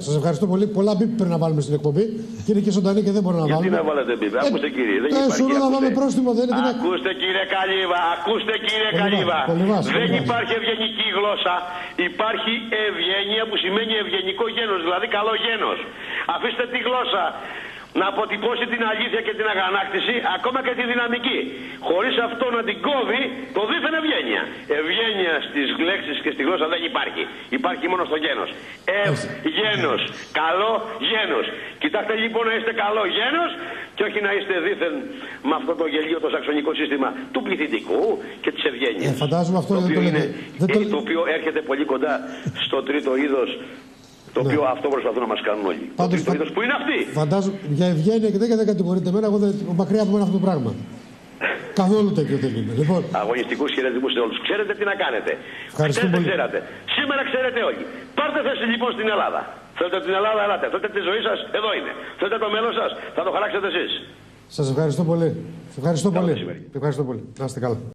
Σας ευχαριστώ πολύ. Πολλά μπιπ πρέπει να βάλουμε στην εκπομπή. Και είναι και ζωντανή και δεν μπορώ να βάλουμε. Γιατί να βάλετε μπιπ, ακούστε κύριε. Δεν υπάρχει. Να βάλουμε πρόστιμο, δεν είναι. Ακούστε κύριε Καλύβα, ακούστε κύριε Καλύβα. Δεν υπάρχει ευγενική γλώσσα. Υπάρχει ευγένεια που σημαίνει ευγενικό γένος, δηλαδή καλό γένος. Αφήστε τη γλώσσα να αποτυπώσει την αλήθεια και την αγανάκτηση, ακόμα και τη δυναμική. Χωρίς αυτό να την κόβει το δίθεν ευγένεια. Ευγένεια στις λέξεις και στη γλώσσα δεν υπάρχει. Υπάρχει μόνο στο γένος. Γένος. Καλό γένος. Κοιτάξτε λοιπόν να είστε καλό γένος και όχι να είστε δίθεν με αυτό το γελίο το σαξονικό σύστημα του πληθυντικού και της ευγένειας. Φαντάζομαι αυτό το οποίο έρχεται πολύ κοντά στο τρίτο είδος. Το οποίο αυτό προσπαθούν να μας κάνουν όλοι. Πάντως, το είδος που είναι αυτοί. Φαντάζομαι για ευγένεια και δεν κατηγορείτε εμένα, εγώ μακριά από μένα αυτό το πράγμα. Καθόλου τέτοιο δεν είναι. Λοιπόν, αγωνιστικούς χαιρετισμούς σε όλους. Ξέρετε τι να κάνετε. Χθες δεν ξέρατε. Σήμερα ξέρετε όλοι. Πάρτε θέση λοιπόν στην Ελλάδα. Θέλετε την Ελλάδα, ελάτε. Θέλετε τη ζωή σας, εδώ είναι. Θέλετε το μέλλον σας, θα το χαράξετε εσείς. Σας ευχαριστώ πολύ. Ευχαριστώ πολύ. Να είστε καλά.